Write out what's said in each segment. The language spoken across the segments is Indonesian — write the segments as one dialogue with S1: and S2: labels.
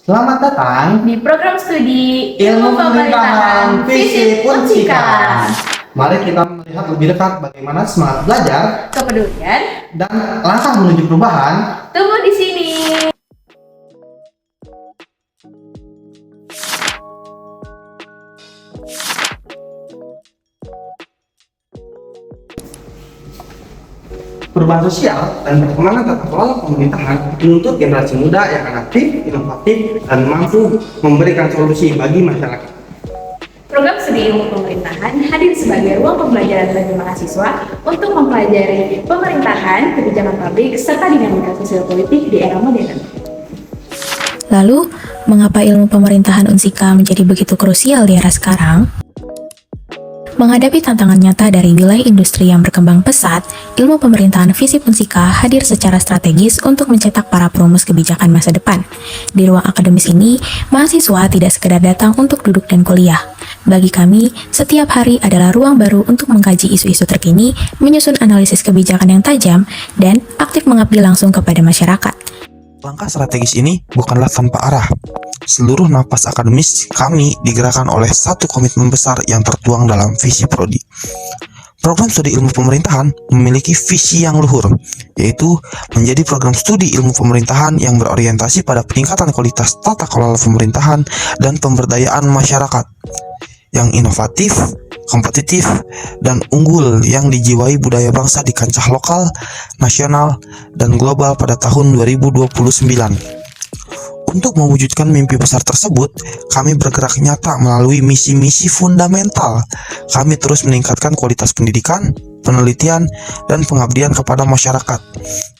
S1: Selamat datang
S2: di program studi
S1: Ilmu Pemerintahan Visip Unsika. Mari kita melihat lebih dekat bagaimana semangat belajar,
S2: Kepedulian
S1: dan langkah menuju perubahan
S2: tumbuh di sini.
S1: perubahan sosial dan perkembangan tata kelola pemerintahan menuntut generasi muda yang aktif, inovatif, dan mampu memberikan solusi bagi masyarakat.
S2: Program studi ilmu pemerintahan hadir sebagai ruang pembelajaran bagi mahasiswa untuk mempelajari pemerintahan, kebijakan publik, serta dinamika sosial politik di era modern.
S3: Lalu, mengapa ilmu pemerintahan Unsika menjadi begitu krusial di era sekarang? Menghadapi tantangan nyata dari wilayah industri yang berkembang pesat, ilmu pemerintahan Visip Unsika hadir secara strategis untuk mencetak para perumus kebijakan masa depan. Di ruang akademis ini, mahasiswa tidak sekedar datang untuk duduk dan kuliah. Bagi kami, setiap hari adalah ruang baru untuk mengkaji isu-isu terkini, menyusun analisis kebijakan yang tajam, dan aktif mengabdi langsung kepada masyarakat.
S4: Langkah strategis ini bukanlah tanpa arah. Seluruh napas akademis kami digerakkan oleh satu komitmen besar yang tertuang dalam visi prodi. Program studi ilmu pemerintahan memiliki visi yang luhur, yaitu menjadi program studi ilmu pemerintahan yang berorientasi pada peningkatan kualitas tata kelola pemerintahan dan pemberdayaan masyarakat yang inovatif, kompetitif, dan unggul yang dijiwai budaya bangsa di kancah lokal, nasional, dan global pada tahun 2029. Untuk mewujudkan mimpi besar tersebut, kami bergerak nyata melalui misi-misi fundamental. Kami terus meningkatkan kualitas pendidikan, penelitian, dan pengabdian kepada masyarakat.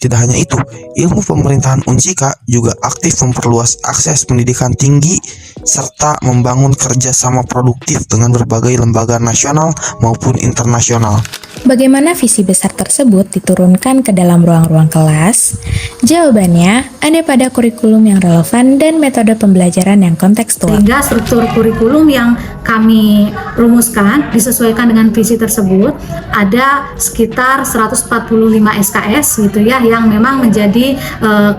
S4: Tidak hanya itu, ilmu pemerintahan Unsika juga aktif memperluas akses pendidikan tinggi serta membangun kerjasama produktif dengan berbagai lembaga nasional maupun internasional.
S3: Bagaimana visi besar tersebut diturunkan ke dalam ruang-ruang kelas? Jawabannya ada pada kurikulum yang relevan dan metode pembelajaran yang kontekstual.
S5: Sehingga struktur kurikulum yang kami rumuskan disesuaikan dengan visi tersebut. Ada sekitar 145 SKS gitu ya, yang memang menjadi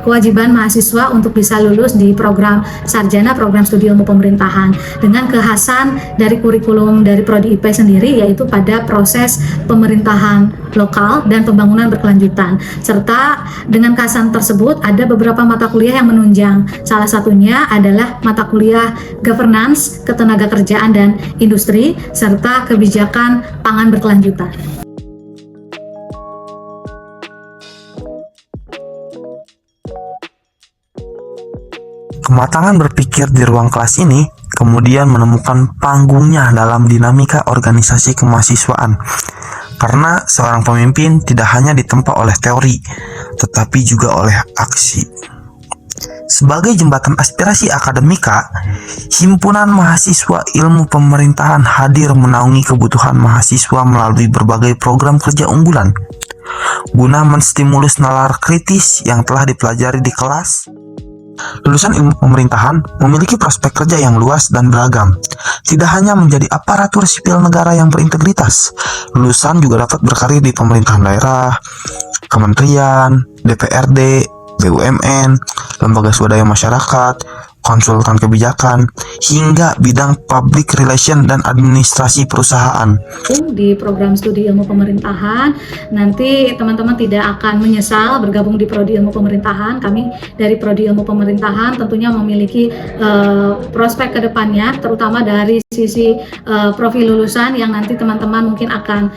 S5: kewajiban mahasiswa untuk bisa lulus di program sarjana, program studi ilmu pemerintahan, dengan kekhasan dari kurikulum dari prodi IP sendiri, yaitu pada proses pemerintahan lokal dan pembangunan berkelanjutan. Serta dengan kekhasan tersebut ada beberapa mata kuliah yang menunjang. Salah satunya adalah mata kuliah governance, ketenagakerjaan dan industri, serta kebijakan pangan berkelanjutan.
S4: Kematangan berpikir di ruang kelas ini kemudian menemukan panggungnya dalam dinamika organisasi kemahasiswaan. Karena seorang pemimpin tidak hanya ditempa oleh teori, tetapi juga oleh aksi. Sebagai jembatan aspirasi akademika, Himpunan Mahasiswa Ilmu Pemerintahan hadir menaungi kebutuhan mahasiswa melalui berbagai program kerja unggulan, guna menstimulus nalar kritis yang telah dipelajari di kelas. Lulusan ilmu pemerintahan memiliki prospek kerja yang luas dan beragam. Tidak hanya menjadi aparatur sipil negara yang berintegritas, lulusan juga dapat berkarir di pemerintahan daerah, kementerian, DPRD, BUMN, lembaga swadaya masyarakat, konsultan kebijakan, hingga bidang public relation dan administrasi perusahaan.
S5: Di program studi ilmu pemerintahan, nanti teman-teman tidak akan menyesal bergabung di prodi ilmu pemerintahan. Kami dari prodi ilmu pemerintahan tentunya memiliki prospek ke depannya, terutama dari sisi profil lulusan yang nanti teman-teman mungkin akan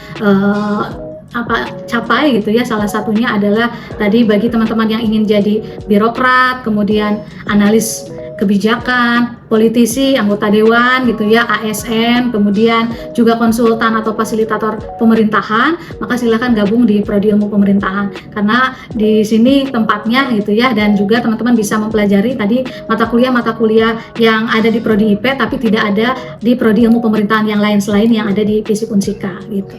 S5: capai gitu ya. Salah satunya adalah tadi bagi teman-teman yang ingin jadi birokrat, kemudian analis kebijakan, politisi, anggota dewan gitu ya, ASN, kemudian juga konsultan atau fasilitator pemerintahan, maka silakan gabung di prodi ilmu pemerintahan karena di sini tempatnya gitu ya, dan juga teman-teman bisa mempelajari tadi mata kuliah yang ada di prodi IP tapi tidak ada di prodi ilmu pemerintahan yang lain selain yang ada di Visip Unsika gitu.